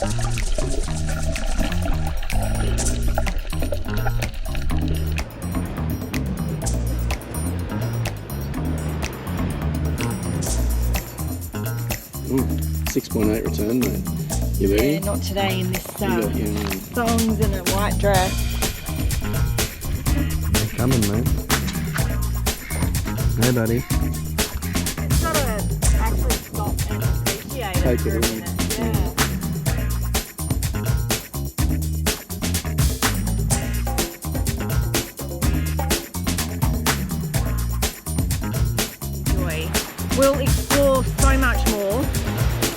Ooh, 6.8 return, mate. You ready? Yeah, not today in this Yeah. thongs and a white dress. They're coming, mate. Hey, buddy. It's gotta actually stop and appreciate it. Take for it a in. minute. Yeah. Joy. We'll explore so much more,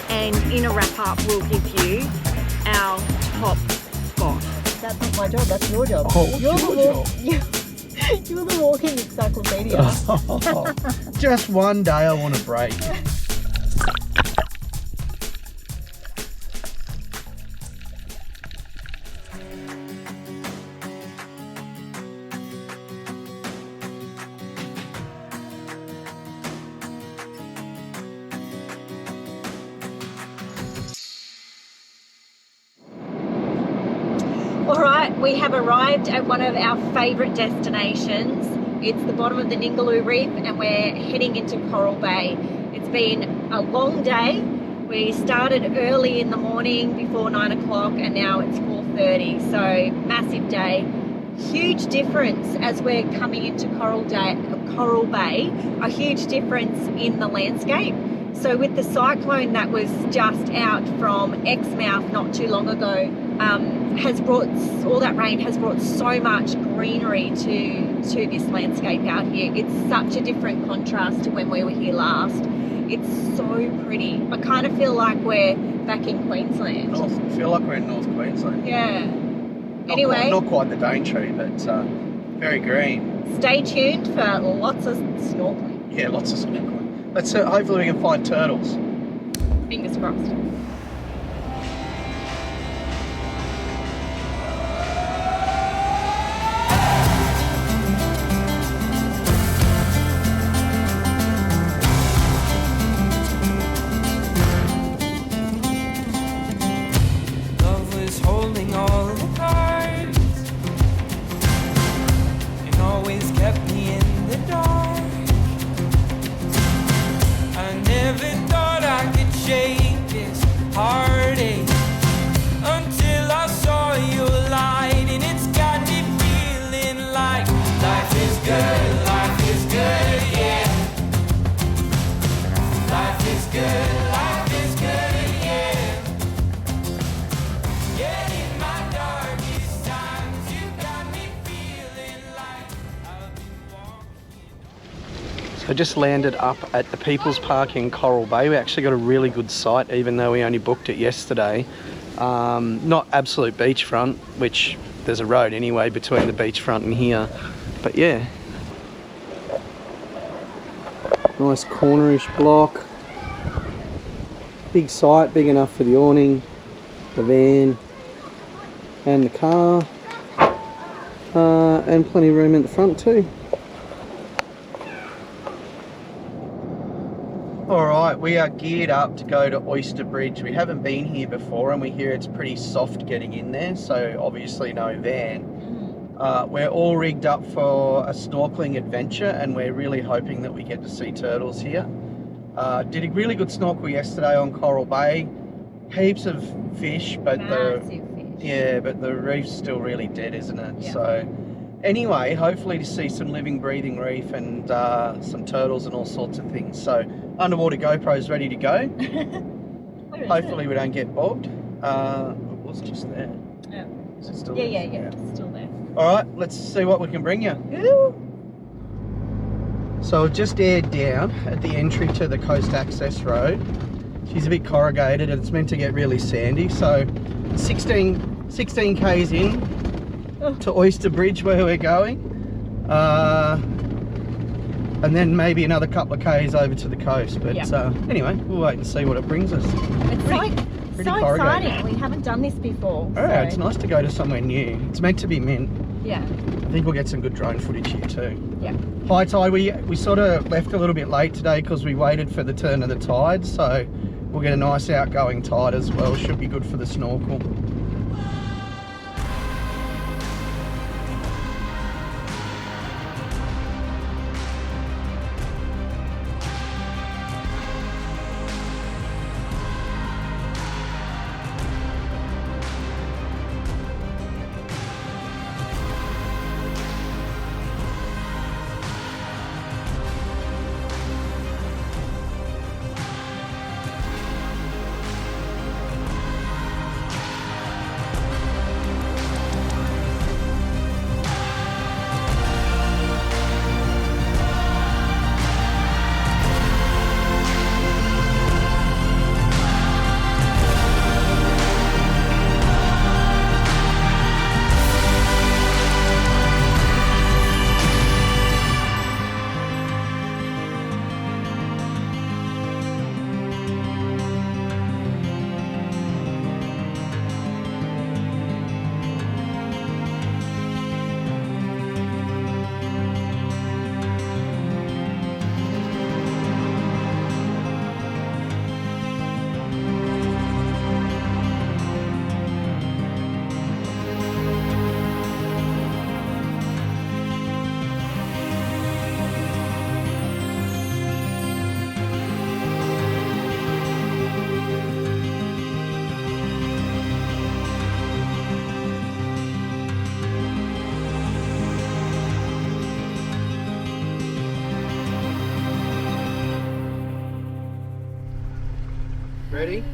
and in a wrap up we'll give you our top spot. That's not my job, that's your job. Oh, you're your you're the walking encyclopedia. Just one day I want to break. Alright, we have arrived at one of our favourite destinations. It's the bottom of the Ningaloo Reef and we're heading into Coral Bay. It's been a long day. We started early in the morning before 9 o'clock and now it's 4:30, so massive day. Huge difference as we're coming into Coral Bay, a huge difference in the landscape. So with the cyclone that was just out from Exmouth not too long ago, all that rain has brought so much greenery to this landscape out here. It's such a different contrast to when we were here last. It's so pretty. I kind of feel like we're back in Queensland. I feel like we're in North Queensland. Yeah. Anyway, Not quite the Daintree, but very green. Stay tuned for lots of snorkeling. Yeah, lots of snorkeling. Let's hopefully we can find turtles. Fingers crossed. I just landed up at the People's Park in Coral Bay. We actually got a really good site, even though we only booked it yesterday. Not absolute beachfront, which there's a road anyway between the beachfront and here. But yeah. Nice cornerish block. Big site, big enough for the awning, the van and the car. And plenty of room in the front too. Alright, we are geared up to go to Oyster Bridge. We haven't been here before and we hear it's pretty soft getting in there, so obviously no van. We're all rigged up for a snorkeling adventure and we're really hoping that we get to see turtles here. Did a really good snorkel yesterday on Coral Bay. Heaps of fish, but the reef's still really dead, isn't it? Yeah. So anyway, hopefully to see some living, breathing reef and some turtles and all sorts of things. So underwater GoPro's ready to go. Hopefully we don't get bogged. It was just there. Yeah. Is it still yeah, it's still there. Alright, let's see what we can bring you. Ooh. So I've just aired down at the entry to the Coast Access Road. She's a bit corrugated and it's meant to get really sandy. So 16 k's in to Oyster Bridge where we're going. And then maybe another couple of k's over to the coast. But anyway, we'll wait and see what it brings us. It's pretty so exciting. We haven't done this before. Oh, so. It's nice to go to somewhere new. It's meant to be mint. Yeah. I think we'll get some good drone footage here too. Yeah. High tide, we sort of left a little bit late today because we waited for the turn of the tide. So We'll get a nice outgoing tide as well. Should be good for the snorkel. Ready?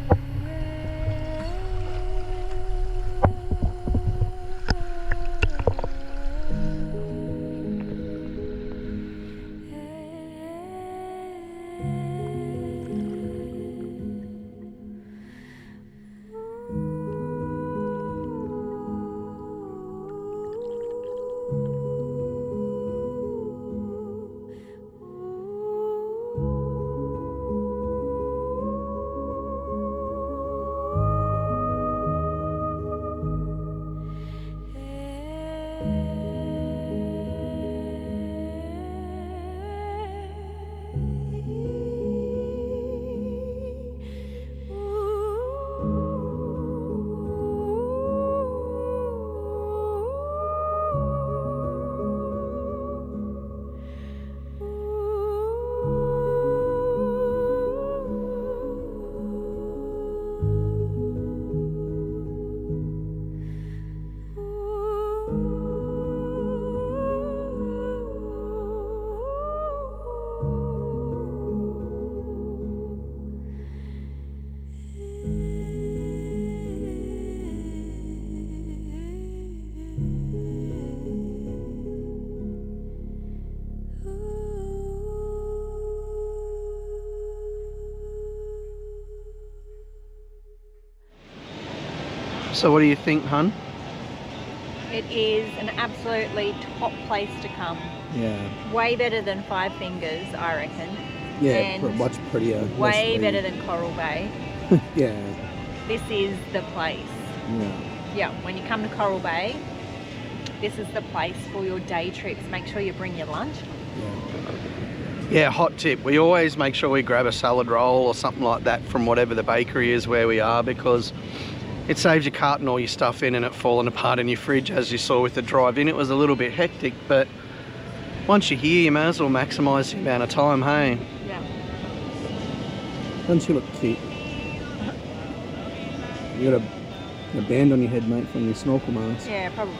So what do you think, hun? It is an absolutely top place to come. Yeah. Way better than Five Fingers, I reckon. Yeah, And much prettier. way less better than Coral Bay. Yeah. This is the place. Yeah. Yeah, when you come to Coral Bay, this is the place for your day trips. Make sure you bring your lunch. Yeah, hot tip. We always make sure we grab a salad roll or something like that from whatever the bakery is where we are, because it saves you carting all your stuff in and it falling apart in your fridge, as you saw with the drive in. It was a little bit hectic, but once you're here, you may as well maximise the amount of time, hey? Yeah. Doesn't she look cute? You got a band on your head, mate, from your snorkel mask. Yeah, probably.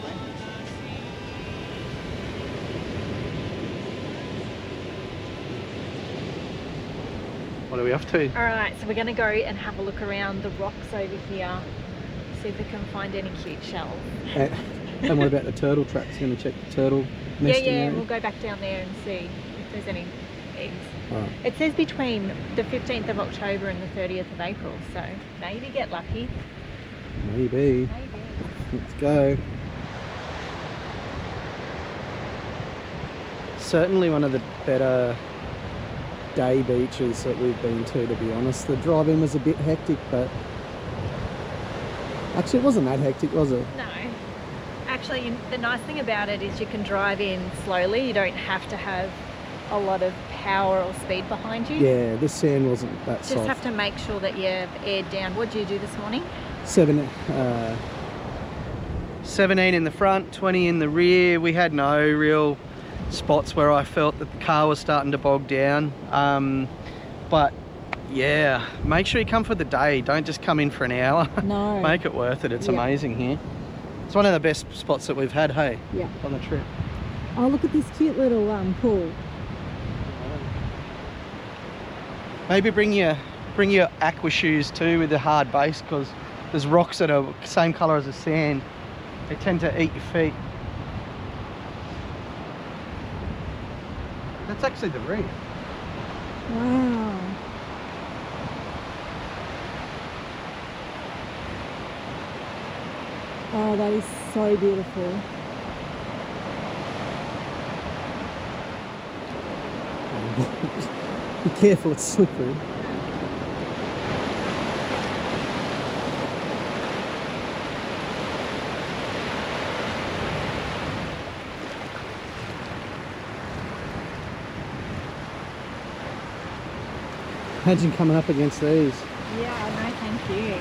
What are we off to? All right, so we're going to go and have a look around the rocks over here, see if we can find any cute shells. And what about the turtle traps? Going to check the turtle nesting area? We'll go back down there and see if there's any eggs. Right. It says between the 15th of October and the 30th of April, so maybe get lucky. Maybe. Let's go. Certainly one of the better day beaches that we've been to be honest. The drive-in was a bit hectic, but actually it wasn't that hectic, was it? No. Actually, the nice thing about it is you can drive in slowly. You don't have to have a lot of power or speed behind you. Yeah, this sand wasn't that Just soft. have to make sure that you're aired down. What did you do this morning? 17 in the front, 20 in the rear. We had no real spots where I felt that the car was starting to bog down. But yeah, make sure you come for the day. Don't just come in for an hour. No. Make it worth it. It's Yeah. amazing here. It's one of the best spots that we've had, hey, Yeah. on the trip. Oh, look at this cute little pool. Maybe bring your aqua shoes too with the hard base, because there's rocks that are same colour as the sand. They tend to eat your feet. That's actually the reef. Wow. Oh, that is so beautiful. Be careful, it's slippery. Imagine coming up against these. Yeah, no, thank you.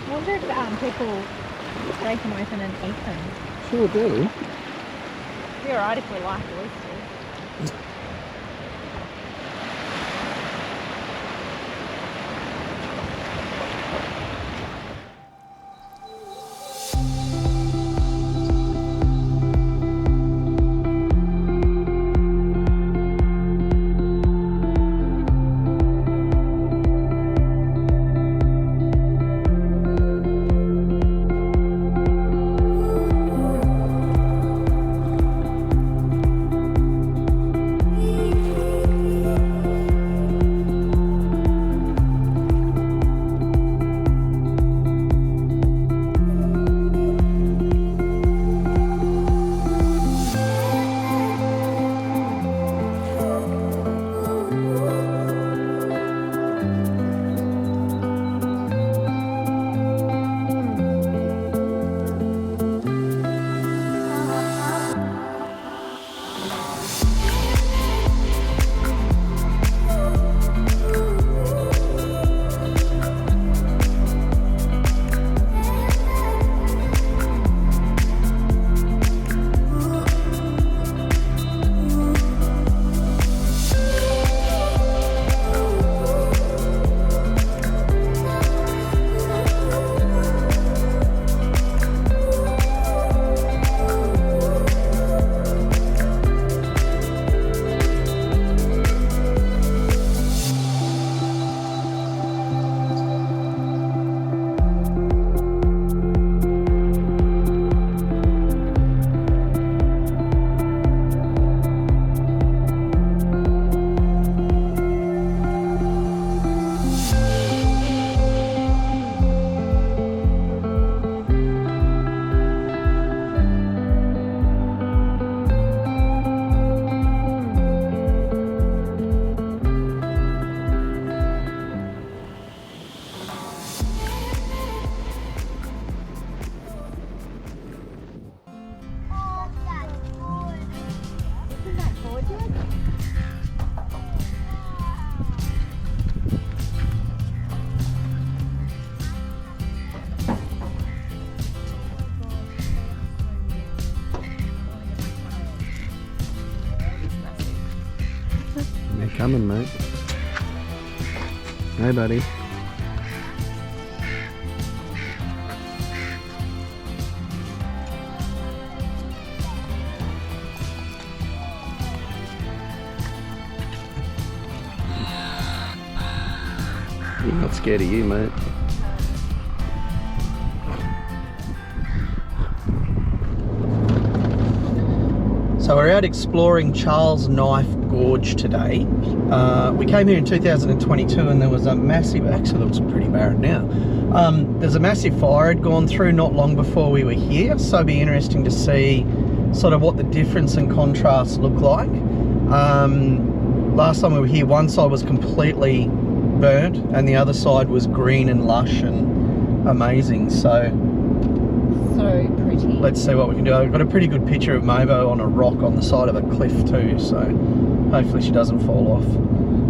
I wonder if people break them open and eat them. Sure do. It'd be alright if we like oysters. They're coming, mate. Hey, buddy. I'm not scared of you, mate. So we're out exploring Charles Knife Gorge today. We came here in 2022 and there was a massive, actually it looks pretty barren now. There's a massive fire had gone through not long before we were here, so it'd be interesting to see sort of what the difference and contrast look like. Last time we were here, one side was completely burnt and the other side was green and lush and amazing. So pretty. Let's see what we can do. I've got a pretty good picture of Mavo on a rock on the side of a cliff too, so Hopefully she doesn't fall off.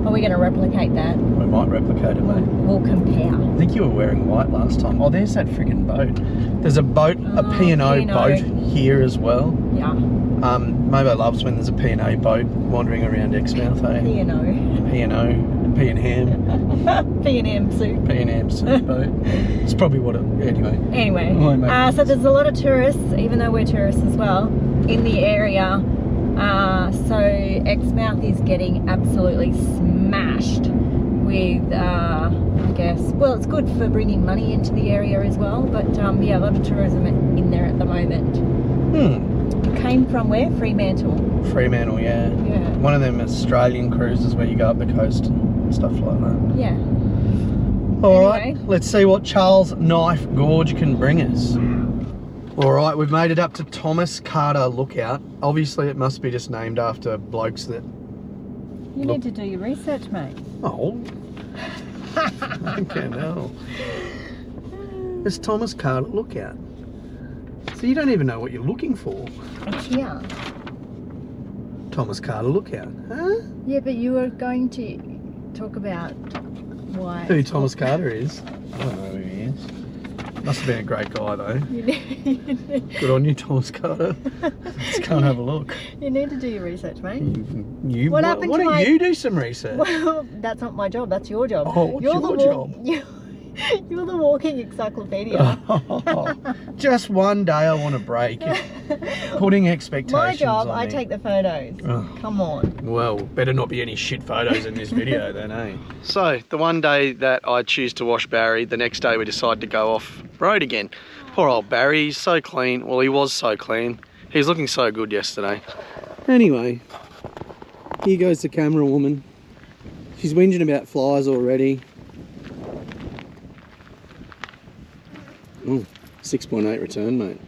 Are we going to replicate that? We might replicate it, mate. We'll compare. I think you were wearing white last time. Oh, there's that friggin' boat. There's a boat, a P&O boat here as well. Yeah. Mobo loves when there's a P&O boat wandering around Exmouth, eh? P&O. P&O, P&ham. P&M soup. P&ham soup boat. It's probably what it, anyway. So there's a lot of tourists, even though we're tourists as well, in the area. So Exmouth is getting absolutely smashed with, I guess, well, it's good for bringing money into the area as well, but yeah, a lot of tourism in there at the moment. It came from where? Fremantle. Fremantle, yeah. One of them Australian cruises where you go up the coast and stuff like that. Yeah. Alright, let's see what Charles Knife Gorge can bring us. Alright, we've made it up to Thomas Carter Lookout. Obviously it must be just named after blokes that... You need to do your research, mate. Oh. Okay, no. It's Thomas Carter Lookout. So you don't even know what you're looking for. It's here. Thomas Carter Lookout, huh? Yeah, but you were going to talk about why... Who Thomas Carter is. I don't know who he is. Must have been a great guy though. Good on you, Thomas Carter. Let's go and have a look. You need to do your research, mate. Why don't you do some research? Well, that's not my job, that's your job. Oh, what's your job? You're the walking encyclopedia. Just one day I want to break. Putting expectations My job, on I me. take the photos. Come on. Well, better not be any shit photos in this video then, eh? So, the one day that I choose to wash Barry, the next day we decide to go off road again. Poor old Barry, he's so clean. Well, he was so clean. He was looking so good yesterday. Anyway, here goes the camera woman. She's whinging about flies already. Oh, 6.8 return, mate.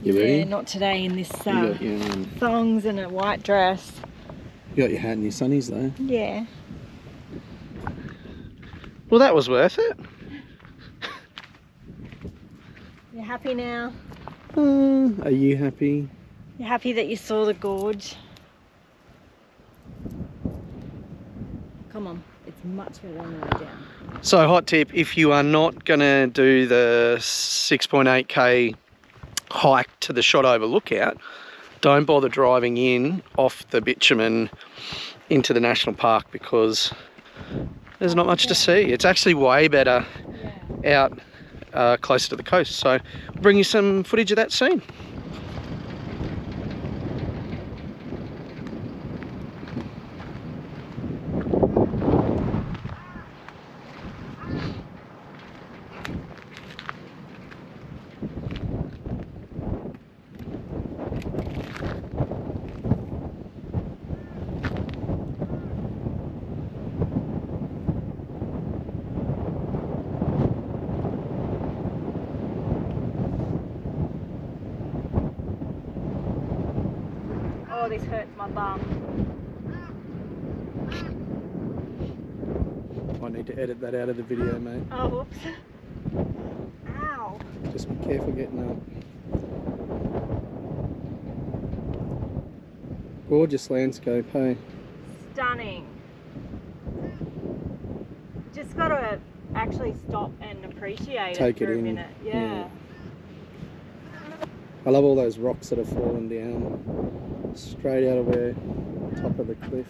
You ready? Yeah, not today in this You got your, thongs and a white dress. you got your hat and your sunnies though. Yeah. Well, that was worth it. You happy now? Are you happy? You happy that you saw the gorge? Come on, it's much better on the way down. So, hot tip, if you are not going to do the 6.8k hike to the Shotover Lookout, don't bother driving in off the bitumen into the national park because there's not much to see. It's actually way better out closer to the coast. So, I'll bring you some footage of that soon. Oh, this hurts my bum. I need to edit that out of the video, mate. Oh, whoops. Ow. Just be careful getting up. Gorgeous landscape, hey? Stunning. Just got to actually stop and appreciate Take it for it a in. minute. Yeah. I love all those rocks that have fallen down straight out of the top of the cliff.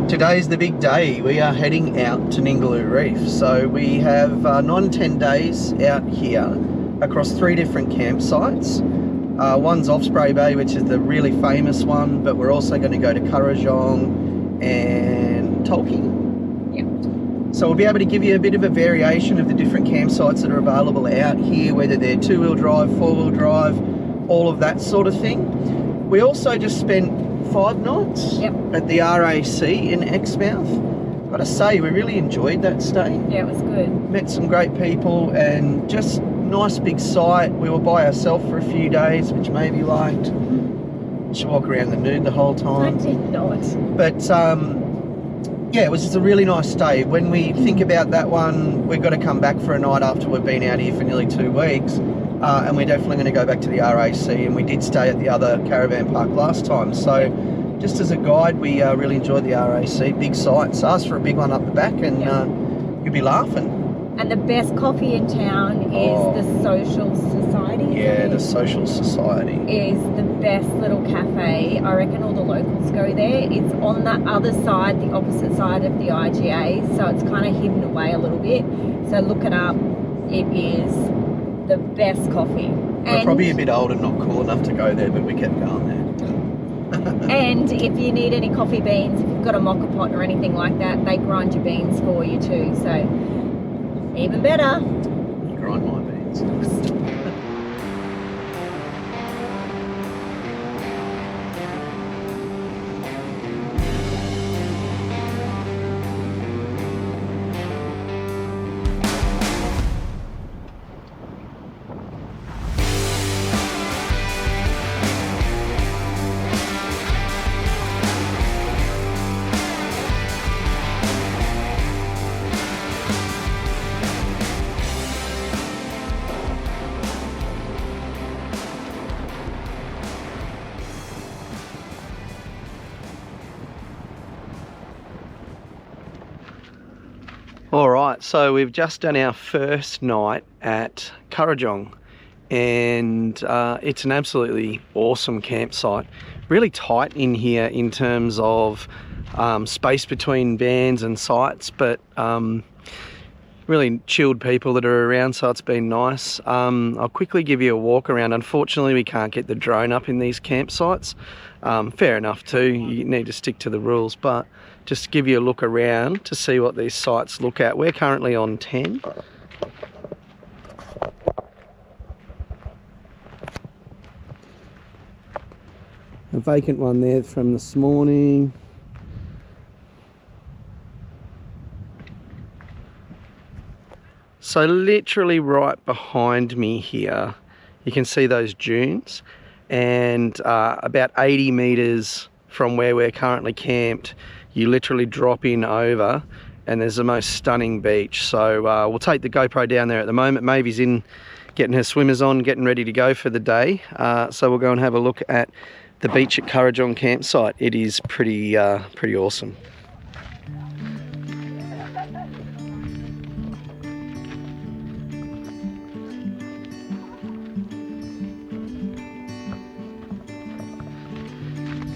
Today's the big day. We are heading out to Ningaloo Reef. So we have 9 and 10 days out here across 3 different campsites. One's Osprey Bay, which is the really famous one, but we're also going to go to Kurrajong and Tolkien. Yep. So we'll be able to give you a bit of a variation of the different campsites that are available out here, whether they're 2-wheel drive, 4-wheel drive, all of that sort of thing. We also just spent 5 nights at the RAC in Exmouth. Gotta say, we really enjoyed that stay. Yeah, it was good. Met some great people and just nice big site. We were by ourselves for a few days, which maybe liked. Should walk around the nude the whole time. I did not. But yeah, it was just a really nice stay. When we think about that one, we've got to come back for a night after we've been out here for nearly 2 weeks. And we're definitely going to go back to the RAC, and we did stay at the other caravan park last time. So just as a guide, we really enjoyed the RAC. Big sites. Ask for a big one up the back and you'll be laughing. And the best coffee in town is the Social Society. Yeah, the Social Society is the best little cafe. I reckon all the locals go there. It's on the other side, the opposite side of the IGA, so it's kind of hidden away a little bit. So look it up. It is the best coffee. We're probably a bit old and not cool enough to go there, but we kept going there. And if you need any coffee beans, if you've got a mocha pot or anything like that, they grind your beans for you too. So even better. You grind my beans. All right, so we've just done our first night at Kurrajong, and it's an absolutely awesome campsite. Really tight in here in terms of space between vans and sites, but really chilled people that are around, so it's been nice. I'll quickly give you a walk around. Unfortunately, we can't get the drone up in these campsites. Fair enough too, you need to stick to the rules, but just give you a look around to see what these sites look at. We're currently on 10. A vacant one there from this morning. So literally right behind me here, you can see those dunes, and about 80 metres from where we're currently camped, you literally drop in over and there's the most stunning beach. So we'll take the GoPro down there at the moment. Mavi's in getting her swimmers on, getting ready to go for the day. So we'll go and have a look at the beach at Currajong campsite. It is pretty awesome.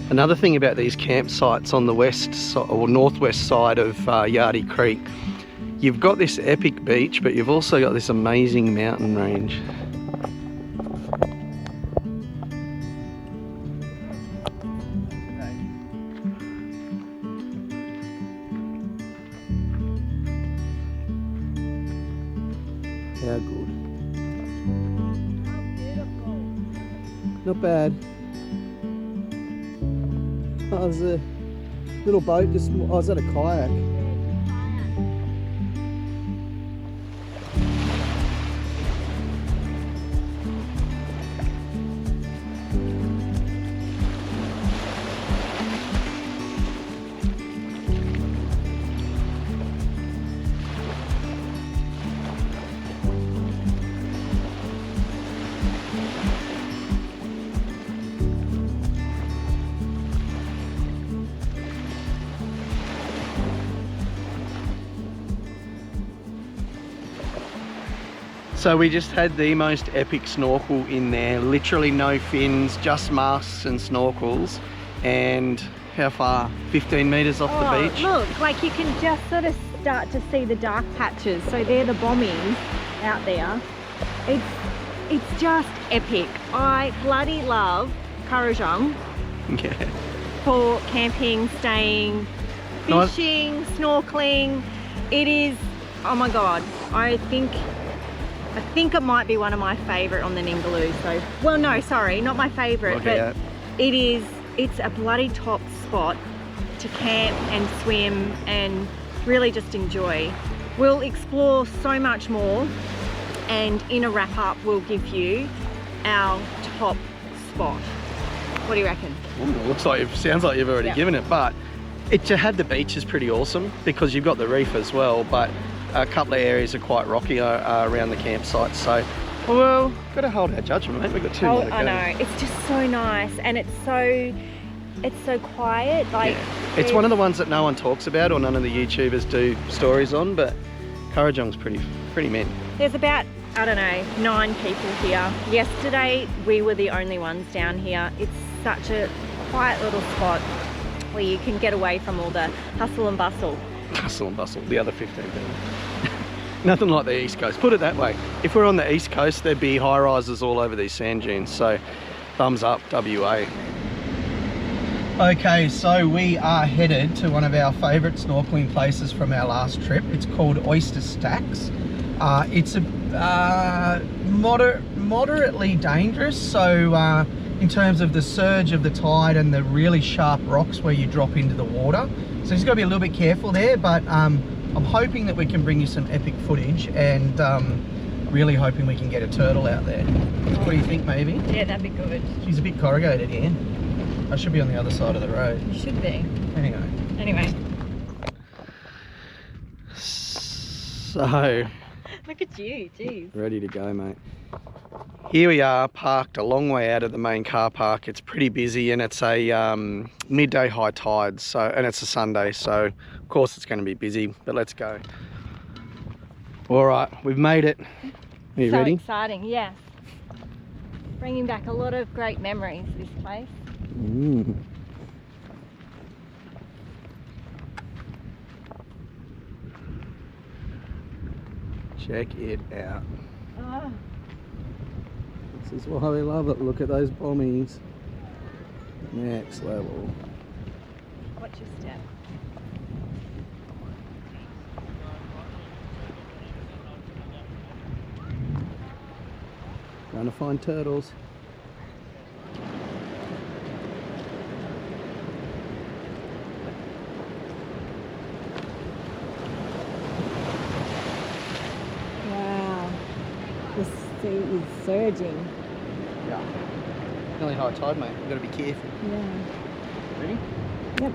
Another thing about these campsites on the west or northwest side of Yardie Creek, you've got this epic beach, but you've also got this amazing mountain range. How good. Not bad. Oh, there's a little boat just, oh, is that a kayak? So we just had the most epic snorkel in there, literally no fins, just masks and snorkels. And how far? 15 metres off the beach? Look, like you can just sort of start to see the dark patches. So they're the bombings out there. It's just epic. I bloody love Currajong. Yeah. For camping, staying, fishing, snorkeling. It is, oh my God, I think it might be one of my favourite on the Ningaloo. So, well, no, sorry, not my favourite, but it's a bloody top spot to camp and swim and really just enjoy. We'll explore so much more, and in a wrap up, we'll give you our top spot. What do you reckon? Ooh, sounds like you've already given it, but to have the beach is pretty awesome because you've got the reef as well, but a couple of areas are quite rocky around the campsite, so well, got to hold our judgment, mate. We've got 2 more to go. I know, it's just so nice, and it's so quiet. Like it's one of the ones that no one talks about or none of the YouTubers do stories on, but Currajong's pretty mint. There's about, I don't know, 9 people here. Yesterday we were the only ones down here. It's such a quiet little spot where you can get away from all the hustle and bustle. Hustle and bustle, the other 15 people. Nothing like the East Coast. Put it that way. If we're on the East Coast, there'd be high rises all over these sand dunes. So, thumbs up, WA. Okay, so we are headed to one of our favourite snorkeling places from our last trip. It's called Oyster Stacks. It's a moderately dangerous. So, in terms of the surge of the tide and the really sharp rocks where you drop into the water. So you've got to be a little bit careful there, but I'm hoping that we can bring you some epic footage, and really hoping we can get a turtle out there. What do you think, maybe? Yeah, that'd be good. She's a bit corrugated here. I should be on the other side of the road. You should be. Anyway. So... Look at you, jeez. Ready to go, mate. Here we are, parked a long way out of the main car park. It's pretty busy, and it's a midday high tide, so, and it's a Sunday, so of course it's going to be busy, but let's go. All right, we've made it. Are you ready? So exciting, yes. Bringing back a lot of great memories, this place. Check it out. Oh. This is why we love it. Look at those bommies. Next level. Watch your step. Trying to find turtles. Wow. The sea is surging. Yeah. Nearly high tide, mate. We've got to be careful. Yeah. Ready? Yep.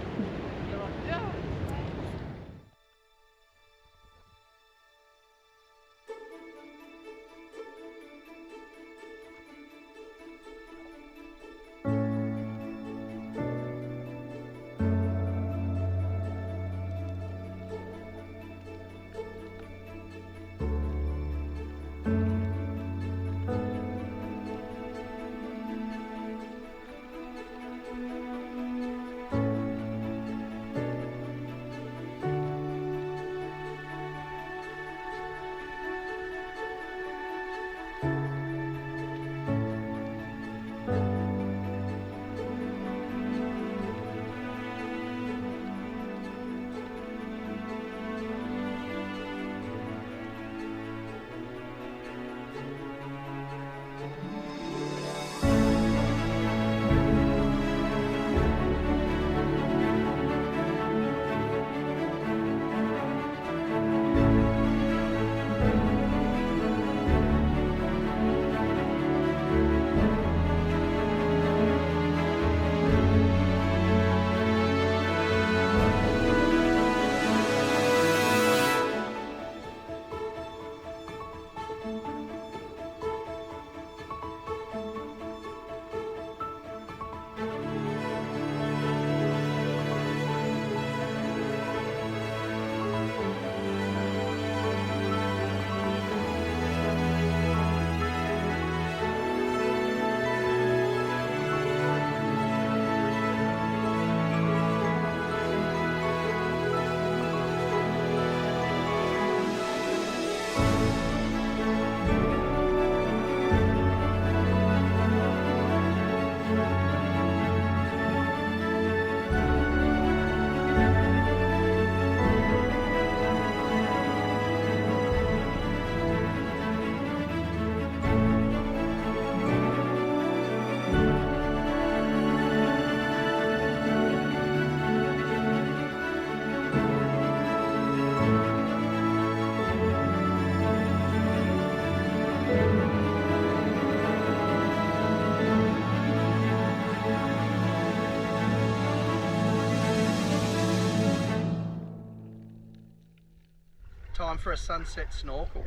Time for a sunset snorkel.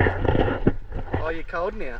Oh, you're cold now?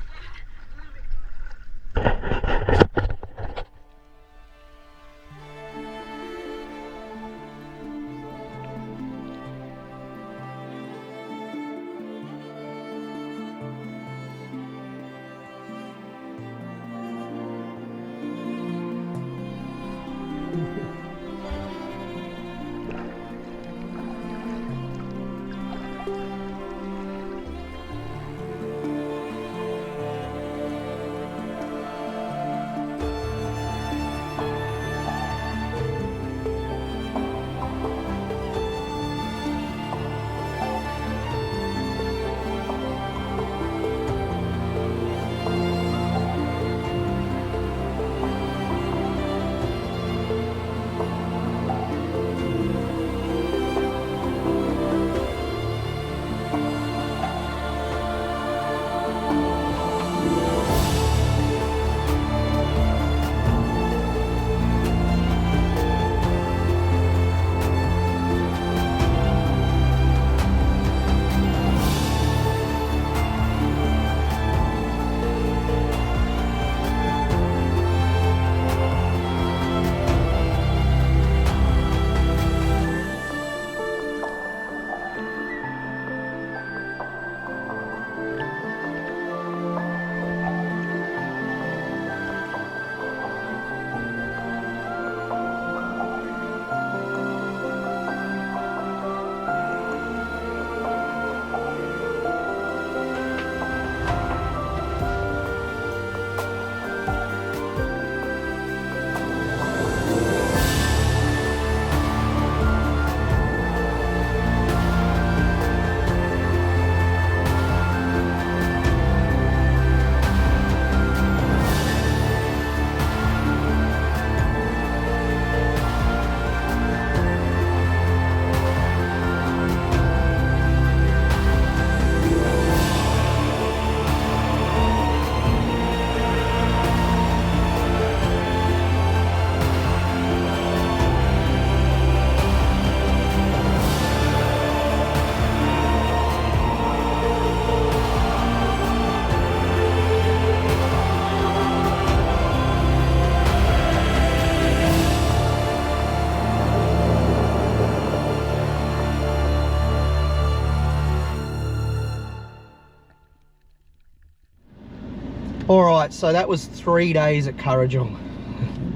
All right, so that was 3 days at Kurrajong.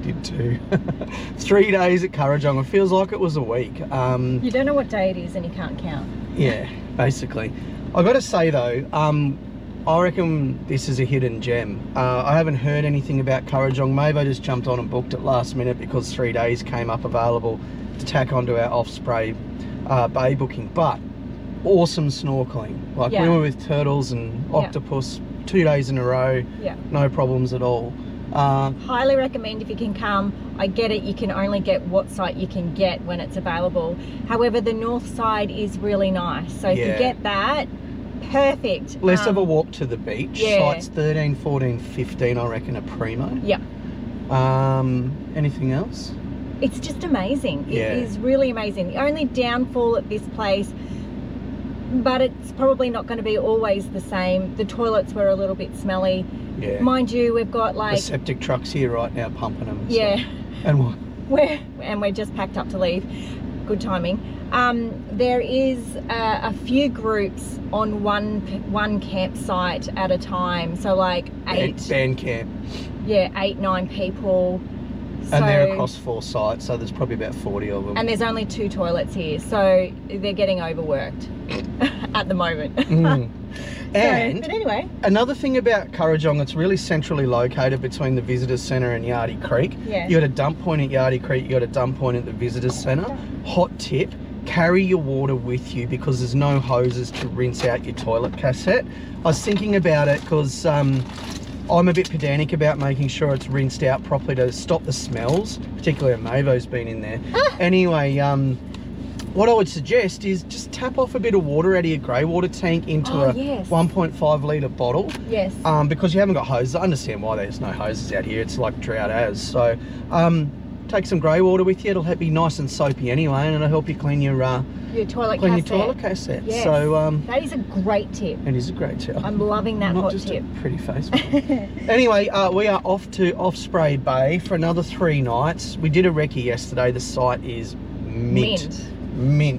Did 2. 3 days at Kurrajong. It feels like it was a week. You don't know what day it is and you can't count. Yeah, basically. I got to say though, I reckon this is a hidden gem. I haven't heard anything about Kurrajong. Mavo just jumped on and booked it last minute because 3 days came up available to tack onto our Osprey Bay booking. But awesome snorkeling. Like we were with turtles and octopus 2 days in a row. Yeah. No problems at all. Highly recommend if you can come. I get it, you can only get what site you can get when it's available. However, the north side is really nice. So if you get that, perfect. Less of a walk to the beach. Sites 13, 14, 15 I reckon are primo. Yeah. Anything else? It's just amazing. It is really amazing. The only downfall at this place, but it's probably not going to be always the same, the toilets were a little bit smelly. Yeah. Mind you, we've got like... the septic truck's here right now pumping them. Yeah. So. And what? We're just packed up to leave. Good timing. There is a few groups on one campsite at a time. So like 8... Band camp. Yeah, 8, 9 people. So, and they're across 4 sites, so there's probably about 40 of them. And there's only 2 toilets here, so they're getting overworked at the moment. And but anyway, another thing about Kurrajong, it's really centrally located between the Visitors Centre and Yardie Creek. Yeah. You got a dump point at Yardie Creek, you got a dump point at the Visitors Centre. Hot tip, carry your water with you because there's no hoses to rinse out your toilet cassette. I was thinking about it because I'm a bit pedantic about making sure it's rinsed out properly to stop the smells, particularly when Mavo's been in there. Anyway, what I would suggest is just tap off a bit of water out of your grey water tank into a 1.5 litre bottle. Yes. Because you haven't got hoses. I understand why there's no hoses out here. It's like drought as. So take some grey water with you. It'll be nice and soapy anyway, and it'll help you clean your toilet cassette. Yes. So that is a great tip. It is a great tip. I'm loving that hot tip. A pretty face. Anyway, we are off to Osprey Bay for another 3 nights. We did a recce yesterday. The site is mint.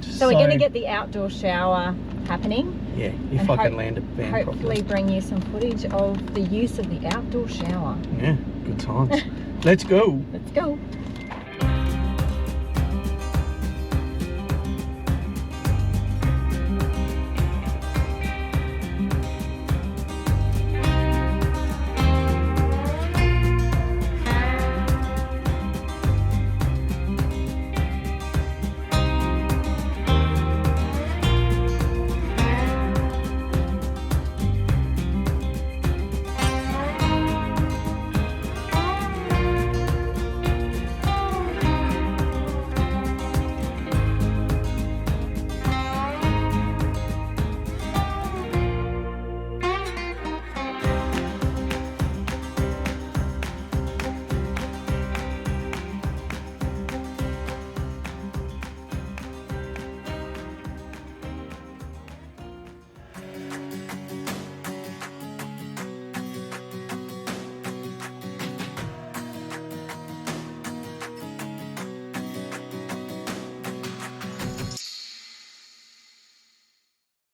So we're going to get the outdoor shower happening. Yeah, if I can land a van properly. Hopefully bring you some footage of the use of the outdoor shower. Yeah, good times. Let's go. Let's go.